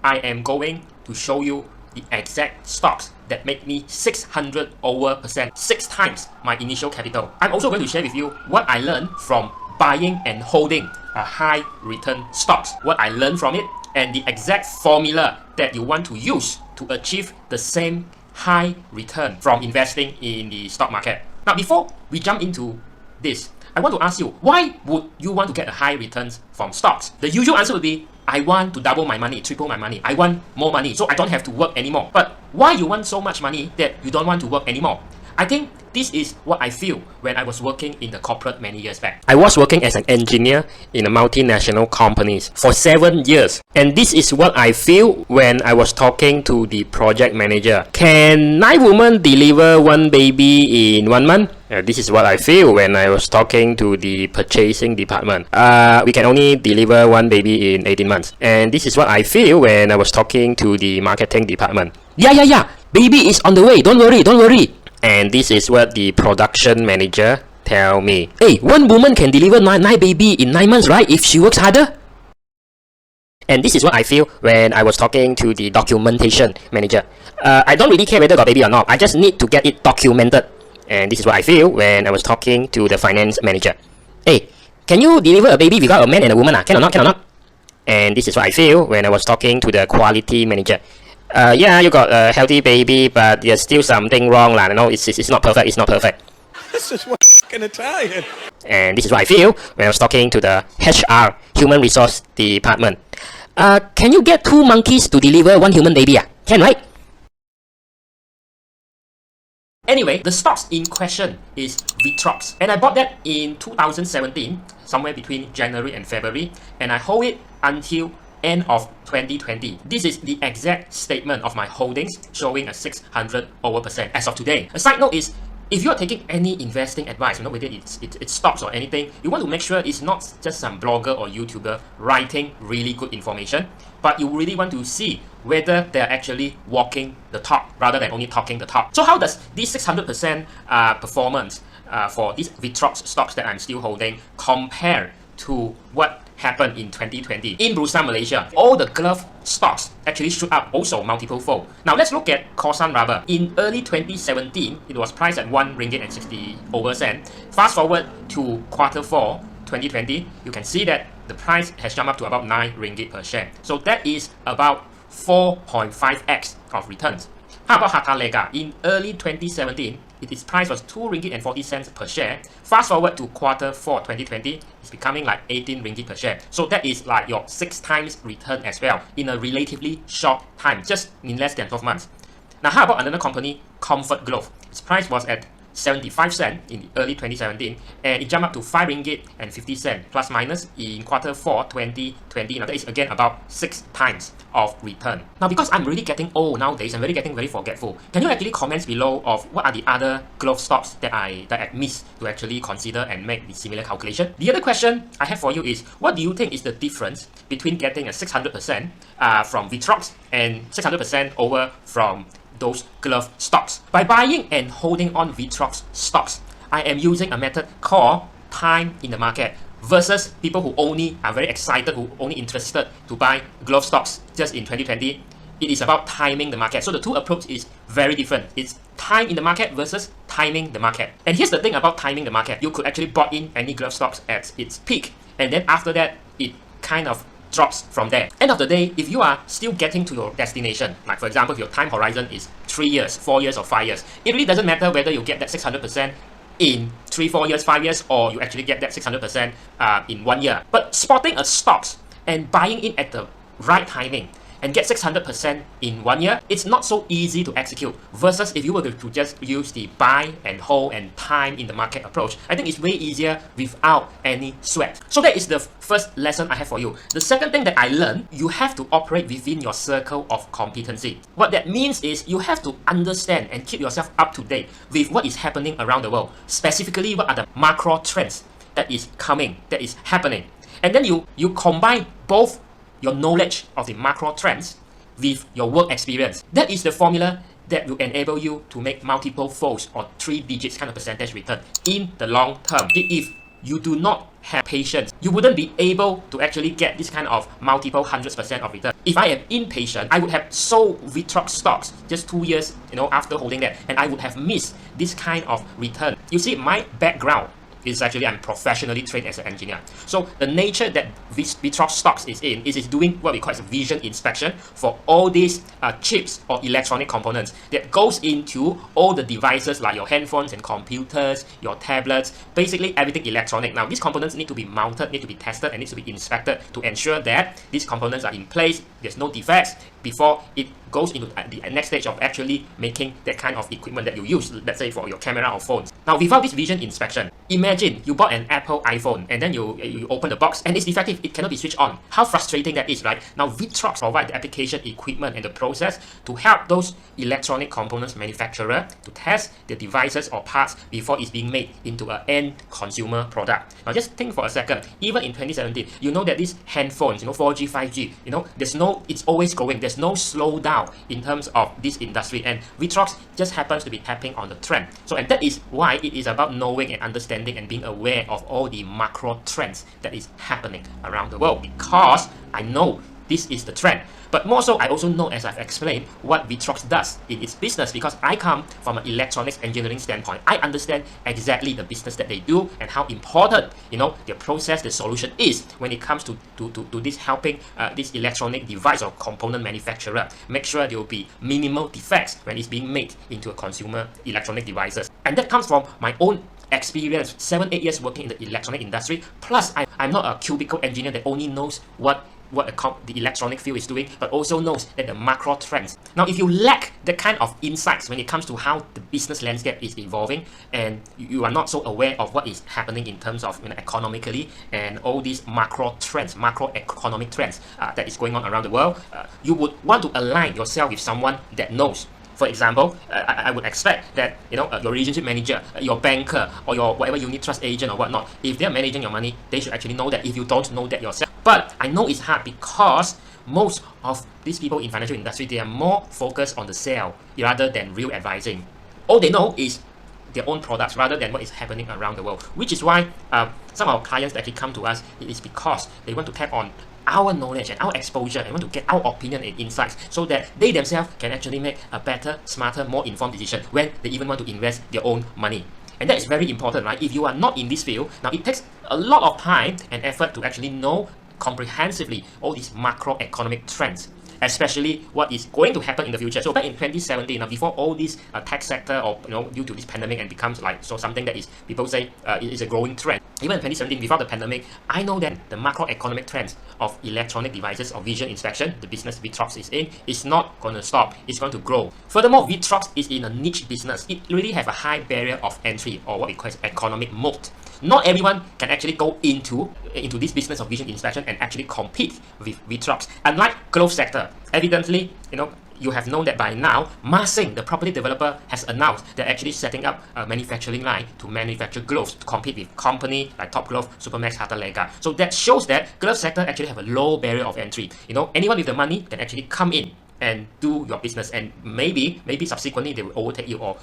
I am going to show you the exact stocks that make me 600% 6 times my initial capital. I'm also going to share with you what I learned from buying and holding a high return stocks, what I learned from it, and the exact formula that you want to use to achieve the same high return from investing in the stock market. Now, before we jump into this, I want to ask you, why would you want to get a high returns from stocks? The usual answer would be, I want to double my money, triple my money. I want more money, so I don't have to work anymore. But why you want so much money that you don't want to work anymore? I think this is what I feel when I was working in the corporate many years back. I was working as an engineer in a multinational companies for 7 years. And this is what I feel when I was talking to the project manager. Can 9 women deliver 1 baby in 1 month? This is what I feel when I was talking to the purchasing department. We can only deliver 1 baby in 18 months. And this is what I feel when I was talking to the marketing department. Yeah. Baby is on the way. Don't worry. And this is what the production manager tell me. Hey, 1 woman can deliver 9 baby in 9 months, right? If she works harder. And this is what I feel when I was talking to the documentation manager. I don't really care whether got baby or not. I just need to get it documented. And this is what I feel when I was talking to the finance manager. Hey, can you deliver a baby without a man and a woman? Can or not? And this is what I feel when I was talking to the quality manager. Yeah, you got a healthy baby, but there's still something wrong. It's not perfect. It's not perfect. This is fucking Italian. And this is what I feel when I was talking to the HR, Human Resource Department. Can you get 2 monkeys to deliver 1 human baby? Can, right? Anyway, the stocks in question is Vitrox, and I bought that in 2017, somewhere between January and February, and I hold it until end of 2020. This is the exact statement of my holdings, showing a 600% as of today. A side note is, if you are taking any investing advice, whether it's stocks or anything, you want to make sure it's not just some blogger or YouTuber writing really good information, but you really want to see whether they're actually walking the talk rather than only talking the talk. So how does this 600% performance for these Vitrox stocks that I'm still holding compare to what happened in 2020 in Bursa Malaysia? All the glove stocks actually shoot up also multiple fold. Now let's look at Kossan rubber. In early 2017, it was priced at 1 ringgit and 60 over cent. Fast forward to Q4 2020, you can see that the price has jumped up to about 9 ringgit per share. So that is about 4.5x of returns. How about Hartalega? In early 2017, its price was 2 ringgit and 40 cents per share. Fast forward to Q4 2020, it's becoming like 18 ringgit per share. So that is like your 6 times return as well in a relatively short time, just in less than 12 months. Now, how about another company, TopGlove? Its price was at 75 cents in early 2017, and it jumped up to 5 ringgit and 50 cents plus minus in Q4 2020. Now that is again about 6 times of return. Now, because I'm really getting old nowadays, I'm really getting very forgetful. Can you actually comment below of what are the other glove stocks that I missed to actually consider and make the similar calculation? The other question I have for you is, what do you think is the difference between getting a 600% from Vitrox and 600% over from those glove stocks? By buying and holding on Vitrox stocks, I am using a method called time in the market versus people who only are very excited, who only interested to buy glove stocks just in 2020. It is about timing the market. So the two approaches is very different. It's time in the market versus timing the market. And here's the thing about timing the market. You could actually bought in any glove stocks at its peak, and then after that, it kind of drops from there. End of the day, if you are still getting to your destination, like for example, if your time horizon is 3 years, 4 years, or 5 years, it really doesn't matter whether you get that 600% in 3, 4 years, 5 years, or you actually get that 600% in 1 year. But spotting a stocks and buying in at the right timing and get 600% in 1 year, it's not so easy to execute. Versus if you were to just use the buy and hold and time in the market approach, I think it's way easier without any sweat. So that is the first lesson I have for you. The second thing that I learned, you have to operate within your circle of competency. What that means is you have to understand and keep yourself up to date with what is happening around the world. Specifically, what are the macro trends that is coming, that is happening. And then you combine both your knowledge of the macro trends with your work experience. That is the formula that will enable you to make multiple folds or 3 digits kind of percentage return in the long term. If you do not have patience, you wouldn't be able to actually get this kind of multiple hundreds % of return. If I am impatient, I would have sold Vitrox stocks just 2 years, after holding that, and I would have missed this kind of return. You see, my background is actually I'm professionally trained as an engineer. So the nature that this Vitrox stocks is in is doing what we call as vision inspection for all these chips or electronic components that goes into all the devices like your handphones and computers, your tablets, basically everything electronic. Now these components need to be mounted, need to be tested, and need to be inspected to ensure that these components are in place, there's no defects before it goes into the next stage of actually making that kind of equipment that you use, let's say for your camera or phones. Now without this vision inspection, imagine you bought an Apple iPhone and then you open the box and it's defective, it cannot be switched on. How frustrating that is, right? Now Vitrox provide the application equipment and the process to help those electronic components manufacturer to test the devices or parts before it's being made into an end consumer product. Now just think for a second, even in 2017, you know that these handphones, 4G, 5G, it's always growing, there's no slowdown in terms of this industry, and Vitrox just happens to be tapping on the trend. So, and that is why it is about knowing and understanding and being aware of all the macro trends that is happening around the world, because I know this is the trend. But more so, I also know, as I've explained, what Vitrox does in its business, because I come from an electronics engineering standpoint. I understand exactly the business that they do and how important, their process, the solution is when it comes to this helping this electronic device or component manufacturer make sure there will be minimal defects when it's being made into a consumer electronic devices. And that comes from my own experience, 7-8 years working in the electronic industry. Plus, I'm not a cubicle engineer that only knows what the electronic field is doing, but also knows that the macro trends. Now, if you lack the kind of insights when it comes to how the business landscape is evolving, and you are not so aware of what is happening in terms of economically and all these macro trends, macroeconomic trends that is going on around the world, you would want to align yourself with someone that knows. For example, I would expect that your relationship manager, your banker, or your whatever unit trust agent or whatnot, if they're managing your money, they should actually know that if you don't know that yourself. But I know it's hard because most of these people in financial industry, they are more focused on the sale rather than real advising. All they know is their own products rather than what is happening around the world, which is why some of our clients that actually come to us, it is because they want to tap on our knowledge and our exposure and want to get our opinion and insights so that they themselves can actually make a better, smarter, more informed decision when they even want to invest their own money. And that is very important, right? If you are not in this field, now it takes a lot of time and effort to actually know comprehensively all these macroeconomic trends, especially what is going to happen in the future. So back in 2017, before all this tech sector or due to this pandemic and becomes something that is people say is a growing trend. Even in 2017, before the pandemic, I know that the macroeconomic trends of electronic devices or vision inspection, the business Vitrox is in, is not going to stop. It's going to grow. Furthermore, Vitrox is in a niche business. It really have a high barrier of entry, or what we call economic moat. Not everyone can actually go into this business of vision inspection and actually compete with Vitrox. Unlike glove sector, evidently, you have known that by now, Mah Sing, the property developer, has announced they're actually setting up a manufacturing line to manufacture gloves to compete with company like TopGlove, Supermaxx, Hartalega. So that shows that glove sector actually have a low barrier of entry. Anyone with the money can actually come in and do your business, and maybe subsequently they will overtake you or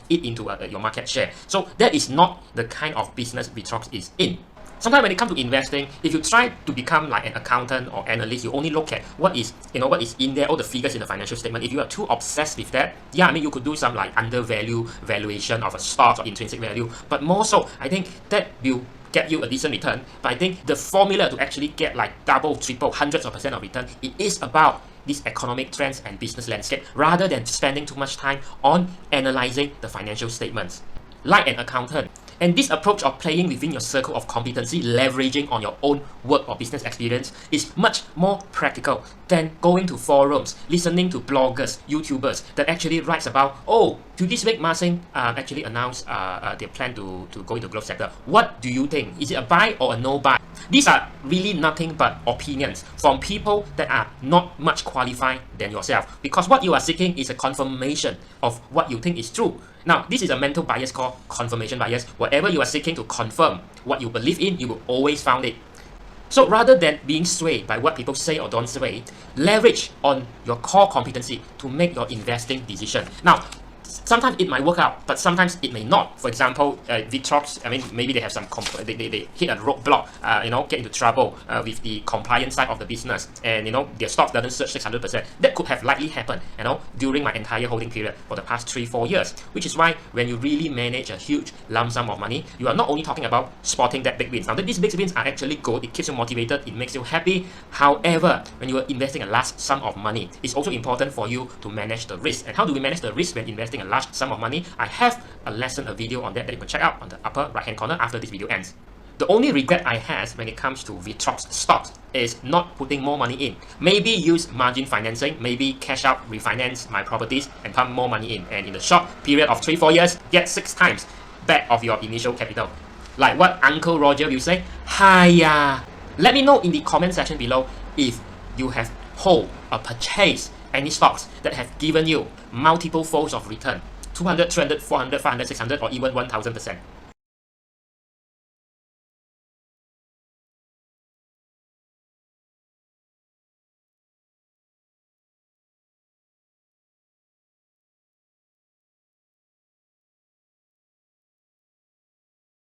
eat into your market share. So that is not the kind of business Vitrox is in. Sometimes when it comes to investing, if you try to become like an accountant or analyst, you only look at what is in there, all the figures in the financial statement. If you are too obsessed with that, you could do some like undervalue valuation of a stock or intrinsic value. But more so, I think that will get you a decent return. But I think the formula to actually get like double, triple, hundreds of % of return, it is about these economic trends and business landscape rather than spending too much time on analyzing the financial statements. Like an accountant. And this approach of playing within your circle of competency, leveraging on your own work or business experience, is much more practical than going to forums, listening to bloggers, YouTubers that actually writes about, this week Mah Sing actually announced their plan to go into glove sector. What do you think? Is it a buy or a no buy? These are really nothing but opinions from people that are not much qualified than yourself, because what you are seeking is a confirmation of what you think is true. Now, this is a mental bias called confirmation bias. Whatever you are seeking to confirm what you believe in, you will always find it. So rather than being swayed by what people say or don't say, leverage on your core competency to make your investing decision. Now, sometimes it might work out, but sometimes it may not. For example, Vitrox, I mean, maybe they have some, they hit a roadblock, get into trouble with the compliance side of the business, and their stock doesn't surge 600%. That could have likely happened, during my entire holding period for the past 3-4 years. Which is why when you really manage a huge lump sum of money, you are not only talking about spotting that big wins. Now, these big wins are actually good. It keeps you motivated. It makes you happy. However, when you are investing a large sum of money, it's also important for you to manage the risk. And how do we manage the risk when investing a large sum of money? I have a video on that you can check out on the upper right hand corner after this video ends. The only regret I have when it comes to Vitrox stocks is not putting more money in. Maybe use margin financing, maybe cash out, refinance my properties and pump more money in. And in the short period of 3-4 years, get 6 times back of your initial capital. Like what Uncle Roger will say, hiya. Let me know in the comment section below if you have hold or purchased any stocks that have given you multiple folds of return. 200, 300, 400, 500, 600 or even 1000%.